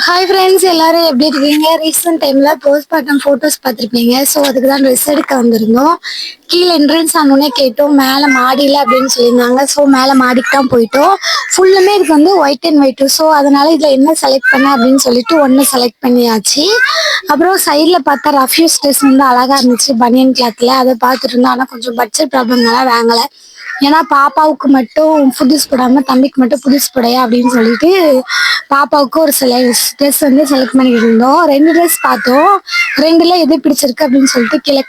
Hi friends, எல்லாரும் எப்படி இருக்கீங்க? ரீசெண்ட் டைம்ல போஸ்ட்மார்ட்டம் ஃபோட்டோஸ் பார்த்துருப்பீங்க. ஸோ அதுக்கு தான் ட்ரெஸ் எடுக்க வந்திருந்தோம். கீழே என்ட்ரன்ஸ் ஆனோடனே கேட்டோம், மேலே மாடியில் அப்படின்னு சொல்லியிருந்தாங்க. ஸோ மேலே மாடிக்கு தான் போயிட்டோம். ஃபுல்லுமே இதுக்கு வந்து ஒயிட் அண்ட் ஒயிட்டு. ஸோ அதனால இதில் என்ன செலக்ட் பண்ண அப்படின்னு சொல்லிட்டு ஒன்று செலக்ட் பண்ணியாச்சு. அப்புறம் சைடில் பார்த்தா ரஃப்யூஸ் ட்ரெஸ் வந்து அழகாக இருந்துச்சு, பனியன் கிளாத்தில். அதை பார்த்துட்டு இருந்தோம். ஆனால் கொஞ்சம் பட்ஜெட் ப்ராப்ளம்னால வாங்கலை. ஏன்னா பாப்பாவுக்கு மட்டும் புதுசு போடாமல் தம்பிக்கு மட்டும் புதுசு போடையா அப்படின்னு சொல்லிட்டு பாப்பாவுக்கு ஒரு சில ட்ரெஸ் வந்து செலக்ட் பண்ணிட்டு இருந்தோம். 2 ட்ரெஸ் பார்த்தோம். 2ல எது பிடிச்சிருக்கு அப்படின்னு சொல்லிட்டு கீழே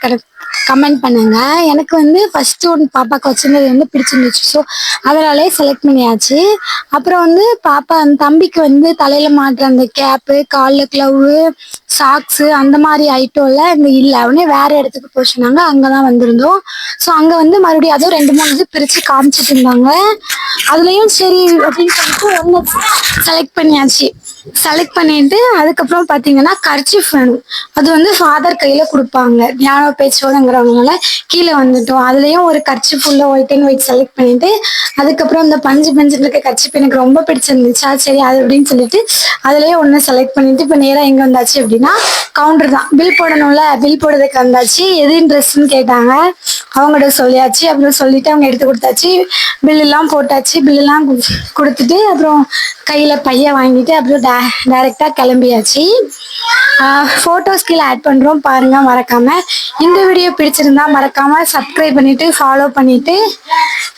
கமெண்ட் பண்ணுங்க. எனக்கு வந்து ஃபர்ஸ்ட் ஒன்று பாப்பாவுக்கு வச்சிருந்தது வந்து பிடிச்சிருந்துச்சு. ஸோ அதனாலே செலக்ட் பண்ணியாச்சு. அப்புறம் வந்து அந்த தம்பிக்கு வந்து தலையில மாட்டுற அந்த கேப்பு, காலில் க்ளவு, சாக்ஸு அந்த மாதிரி ஐட்டம்ல இந்த இல்லை, அவனே வேற இடத்துக்கு போய் சொன்னாங்க. அங்கே தான் வந்திருந்தோம். ஸோ அங்கே வந்து மறுபடியும் அதுவும் 2-3 இது பிரித்து காமிச்சிட்டு இருந்தாங்க. அதுலேயும் சரி அப்படின்னு சொல்லிட்டு ஒன்று செலக்ட் பண்ணியாச்சு. செலக்ட் பண்ணிட்டு அதுக்கப்புறம் பார்த்தீங்கன்னா கர்ச்சீஃப் வேணும். அது வந்து ஃபாதர் கையில் கொடுப்பாங்க. ஞான பேச்சோடங்கிறவங்களால கீழே வந்துட்டோம். அதுலேயும் ஒரு கர்ச்சீஃப் உள்ள ஒயிட் அண்ட் ஒயிட் செலக்ட் பண்ணிட்டு அதுக்கப்புறம் இந்த பஞ்சு இருக்க கர்ச்சீஃப் எனக்கு ரொம்ப பிடிச்சிருந்துச்சா, சரி அது அப்படின்னு சொல்லிட்டு அதுலேயே ஒன்று செலக்ட் பண்ணிட்டு இப்போ நேராக எங்கே வந்தாச்சு அப்படின்னா கவுண்டர் தான். பில் போடணும்ல, பில் போடுறதுக்கு வந்தாச்சு. எதுன்னு ட்ரெஸ்ன்னு கேட்டாங்க. அவங்கள்ட்ட சொல்லியாச்சு. அப்புறம் சொல்லிட்டு அவங்க எடுத்து கொடுத்தாச்சு. பில்லெல்லாம் போட்டாச்சு. பில்லெல்லாம் கொடுத்துட்டு அப்புறம் கையில் பைய வாங்கிட்டு அப்புறம் டைரெக்டாக கிளம்பியாச்சு. ஃபோட்டோஸ் கீழே ஆட் பண்ணுறோம், பாருங்கள் மறக்காமல். இந்த வீடியோ பிடிச்சிருந்தா மறக்காமல் சப்ஸ்கிரைப் பண்ணிவிட்டு ஃபாலோ பண்ணிவிட்டு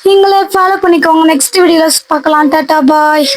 நீங்களே ஃபாலோ பண்ணிக்கோங்க. நெக்ஸ்ட் வீடியோவில் பார்க்கலாம். டாட்டா பாய்.